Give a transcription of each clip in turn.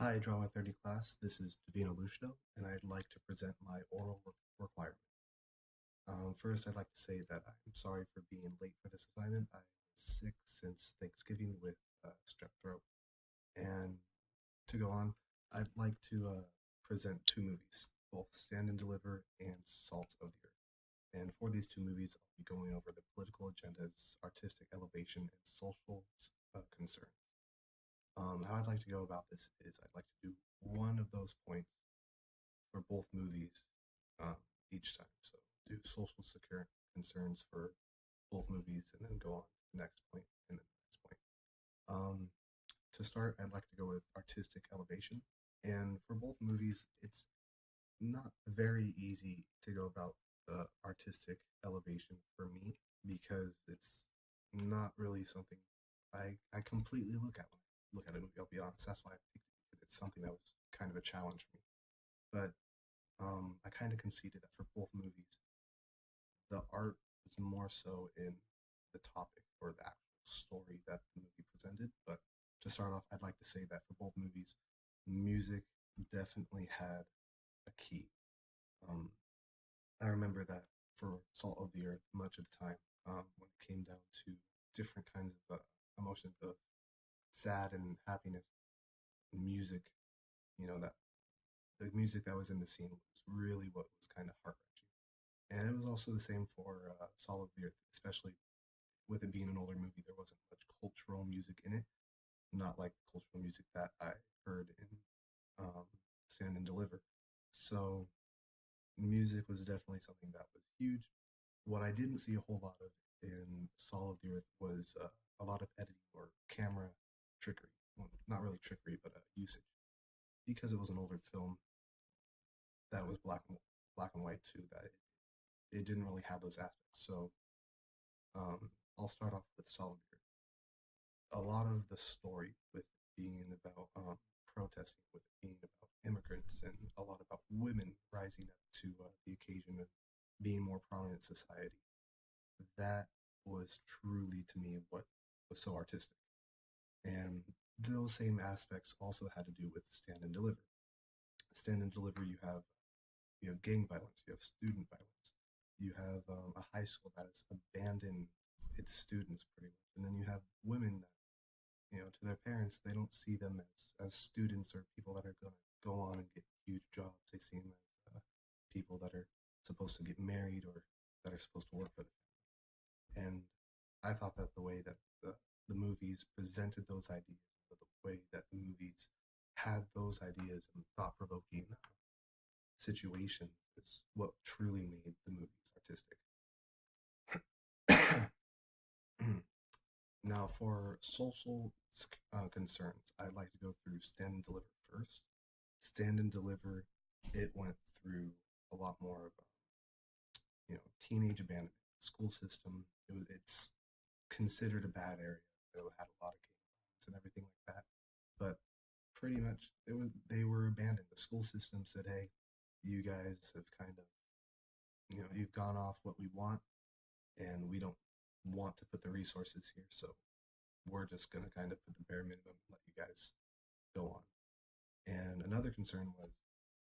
Hi, Drama 30 class. This is Davina Lucio, and I'd like to present my oral requirement. First, I'd like to say that I'm sorry for being late for this assignment. I was sick since Thanksgiving with strep throat. And to go on, I'd like to present two movies, both Stand and Deliver and Salt of the Earth. And for these two movies, I'll be going over the political agendas, artistic elevation, and social concerns. How I'd like to go about this is I'd like to do one of those points for both movies um, each time. So do social secure concerns for both movies and then go on to the next point and then the next point. Um, to start, I'd like to go with artistic elevation. And for both movies, it's not very easy to go about the artistic elevation for me because it's not really something I completely look at when I look at a movie. I'll be honest. That's why I picked it because it's something that was kind of a challenge for me. But I kind of conceded that for both movies, the art was more so in the topic or the actual story that the movie presented. But to start off, I'd like to say that for both movies, music definitely had a key. Um, I remember that for Salt of the Earth, much of the time, when it came down to different kinds of emotions of sad and happiness, music, that the music that was in the scene was really what was kind of heart wrenching. And it was also the same for Salt of the Earth, especially with it being an older movie. There wasn't much cultural music in it, not like the cultural music that I heard in um, Stand and Deliver. So music was definitely something that was huge. What I didn't see a whole lot of in Salt of the Earth was a lot of editing or camera trickery. Well, not really trickery, but usage. Because it was an older film that was black and white too, that it didn't really have those aspects. So I'll start off with Salt of the Earth. A lot of the story with it being about protesting, with it being about immigrants, and a lot about women rising up to the occasion of being more prominent in society. That was truly to me what was so artistic. And those same aspects also had to do with Stand and Deliver. Stand and Deliver, you have gang violence, you have student violence, you have a high school that has abandoned its students pretty much, and then you have women that to their parents, they don't see them as students or people that are going to go on and get huge jobs. They see them as people that are supposed to get married or that are supposed to work for them. And I thought that the way that the movies presented those ideas, or the way that the movies had those ideas and thought provoking situations is what truly made the movies artistic. Now, for social concerns, I'd like to go through Stand and Deliver first. Stand and Deliver, it went through a lot more of teenage abandonment, school system. It's considered a bad area. It had a lot of gangs and everything like that. But pretty much, they were abandoned. The school system said, "Hey, you guys have kind of you've gone off what we want, and we don't want to put the resources here, so we're just going to kind of put the bare minimum and let you guys go on." And another concern was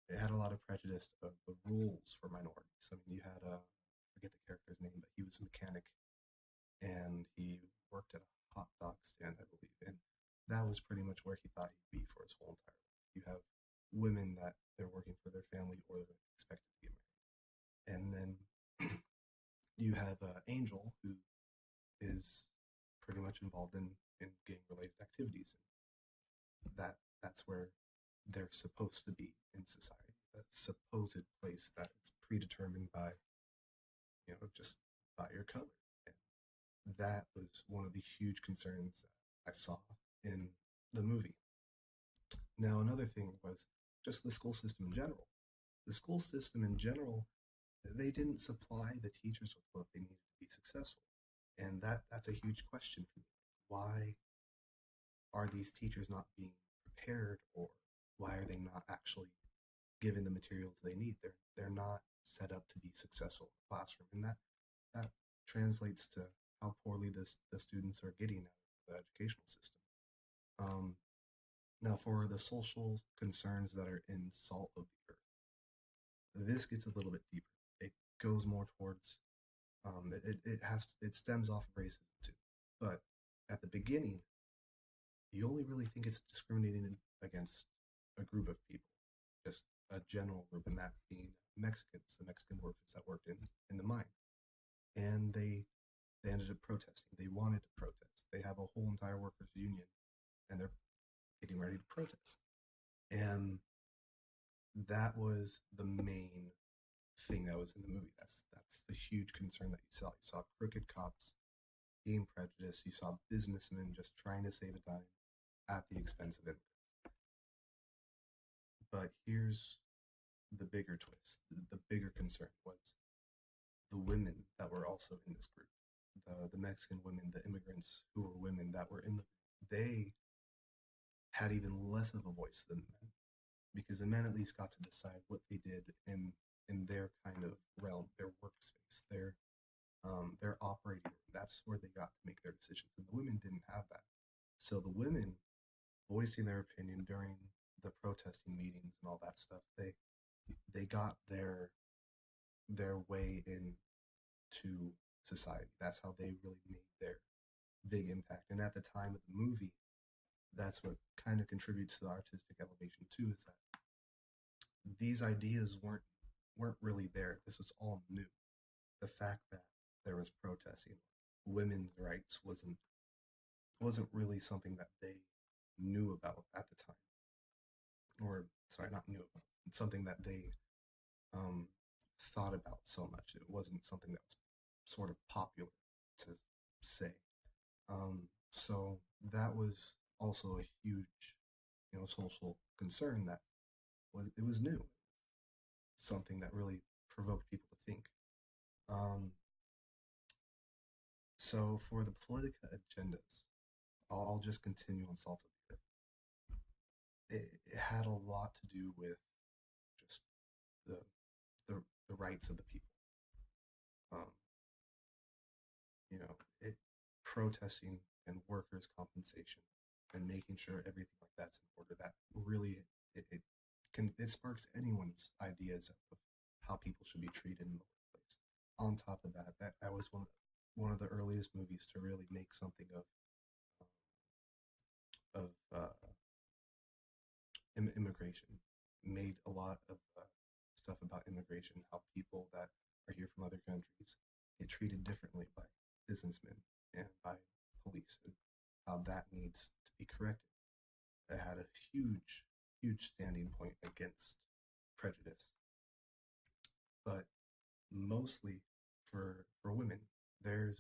it had a lot of prejudice of the rules for minorities. I mean, you had I forget the character's name, but he was a mechanic and he worked at a hot dog stand, I believe, and that was pretty much where he thought he'd be for his whole entire life. You have women that they're working for their family or they're expected to get married, and then you have Angel, who is pretty much involved in gang related activities. And that's where they're supposed to be in society. That supposed place that is predetermined by just by your color. And that was one of the huge concerns that I saw in the movie. Now, another thing was just the school system in general. The school system in general, they didn't supply the teachers with what they needed to be successful. And that's a huge question for me. Why are these teachers not being prepared, or why are they not actually given the materials they need? They're not set up to be successful in the classroom, and that translates to how poorly the students are getting out of the educational system. Um, Now, for the social concerns that are in Salt of the Earth, this gets a little bit deeper. It goes more towards it stems off of racism too. But at the beginning, you only really think it's discriminating against a group of people, just a general group, and that being Mexicans, the Mexican workers that worked in the mine, and they ended up protesting. They wanted to protest. They have a whole entire workers union, and they're getting ready to protest. And that was the main thing that was in the movie. That's the huge concern that you saw. You saw crooked cops being prejudiced. You saw businessmen just trying to save a dime at the expense of it. But here's the bigger twist. The bigger concern was the women that were also in this group. The Mexican women, the immigrants who were women that were in the they had even less of a voice than the men, because the men at least got to decide what they did in their kind of realm, their workspace, their operating room. That's where they got to make their decisions, and the women didn't have that. So the women voicing their opinion during the protesting meetings and all that stuff, they got their way into society. That's how they really made their big impact. And at the time of the movie, that's what kind of contributes to the artistic elevation too, is that these ideas weren't really there. This was all new. The fact that there was protesting, women's rights wasn't really something that they knew about at the time, or sorry, not knew about. It's something that they um, thought about so much. It wasn't something that was sort of popular to say. So that was also a huge, social concern that it was new, something that really provoked people to think. Um, so for the Politica agendas, I'll just continue on Salt of the Earth. It had a lot to do with just the the, the rights of the people. Um, it protesting and workers' compensation and making sure everything like that's in order. That really it sparks anyone's ideas of how people should be treated in the workplace. On top of that, that was one of the earliest movies to really make something of immigration. Made a lot of stuff about immigration, how people that are here from other countries get treated differently by businessmen and by police, and how that needs to be corrected. It had a huge standing point against prejudice, but mostly for women. The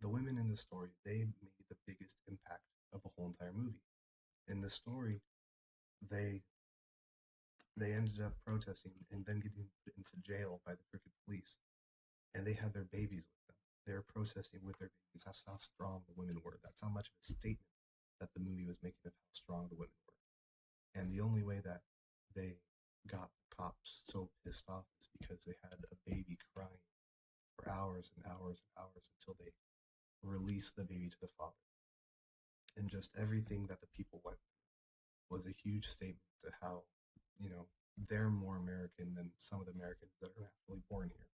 women in the story, they made the biggest impact of the whole entire movie. In the story, they they ended up protesting and then getting put into jail by the crooked police, and they had their babies with them. They were protesting with their babies. That's how strong the women were. That's how much of a statement that the movie was making of how strong the women were. And the only way that they got the cops so pissed off is because they had a baby crying for hours and hours and hours until they released the baby to the father. And just everything that the people went through was a huge statement to how, you know, they're more American than some of the Americans that are actually born here,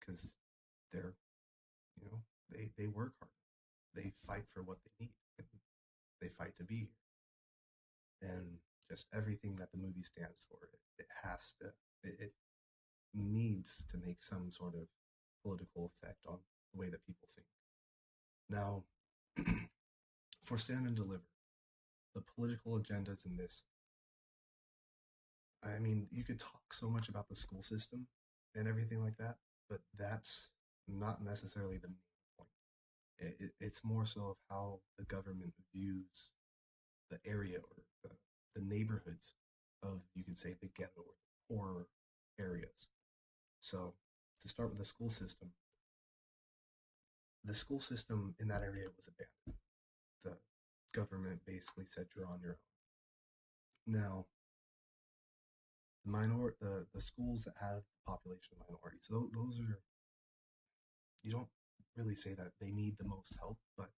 because they're, they work hard, they fight for what they need, and they fight to be here, and just everything that the movie stands for, it has to, it needs to make some sort of political effect on the way that people think. Now, for Stand and Deliver, the political agendas in this, I mean, you could talk so much about the school system and everything like that, but that's not necessarily the main point. It's more so of how the government views the area, or the neighborhoods of, you could say, the ghetto or the poorer areas. So, to start with the school system in that area was abandoned. The government basically said, you're on your own. Now, the schools that have the population of minorities, those are, you don't really say that they need the most help, but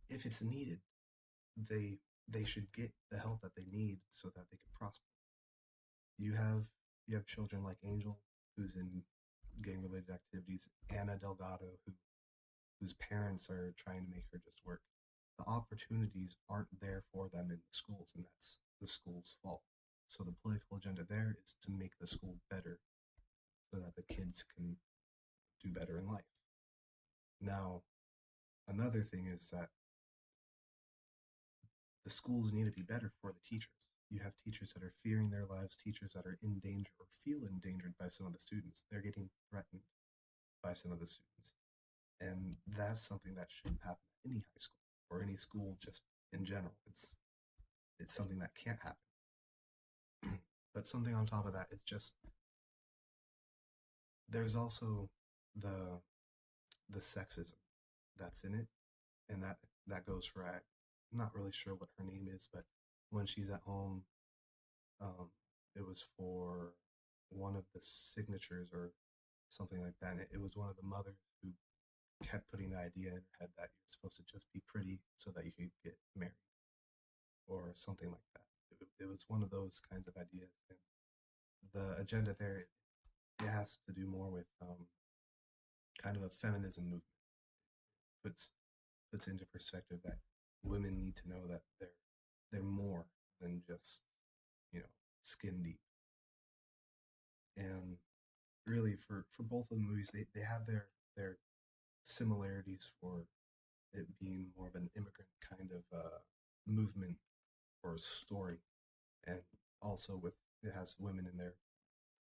if it's needed, they they should get the help that they need so that they can prosper. You have you have children like Angel, who's in gang related activities, Anna Delgado, whose parents are trying to make her just work. The opportunities aren't there for them in the schools, and that's the school's fault. So the political agenda there is to make the school better so that the kids can do better in life. Now, another thing is that the schools need to be better for the teachers. You have teachers that are fearing their lives, teachers that are in danger or feel endangered by some of the students. They're getting threatened by some of the students. And that's something that shouldn't happen at any high school or any school just in general. It's something that can't happen. But something on top of that is just there's also the the sexism that's in it, and that goes for I'm not really sure what her name is, but when she's at home, um, it was for one of the signatures or something like that. And it was one of the mothers who kept putting the idea in her head that you're supposed to just be pretty so that you could get married or something like that. It was one of those kinds of ideas, and the agenda there it has to do more with kind of a feminism movement. Puts puts into perspective that women need to know that they're more than just skin deep. And really, for both of the movies, they have their similarities for it being more of an immigrant kind of movement or story, and also with it has women in there.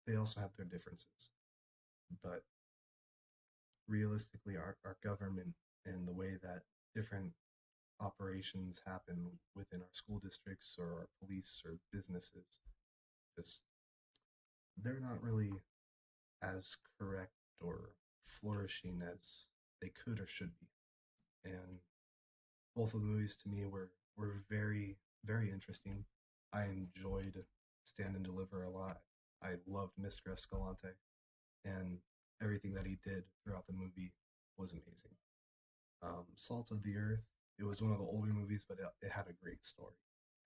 They also have their differences, but realistically, our government and the way that different operations happen within our school districts or our police or businesses, just they're not really as correct or flourishing as they could or should be. And both of the movies to me were very interesting. I enjoyed Stand and Deliver a lot. I loved Mr. Escalante, and everything that he did throughout the movie was amazing. Salt of the Earth, it was one of the older movies, but it had a great story,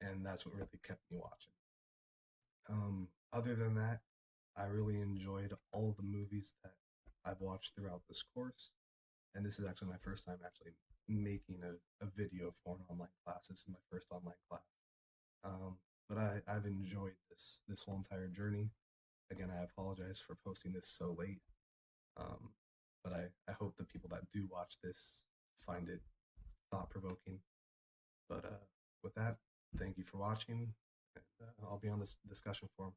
and that's what really kept me watching. Other than that, I really enjoyed all the movies that I've watched throughout this course, and this is actually my first time actually making a video for an online class. This is my first online class. Um, but I've enjoyed this whole entire journey. Again, I apologize for posting this so late. Um, but I hope the people that do watch this find it thought provoking. But with that, thank you for watching. And I'll be on this discussion forum.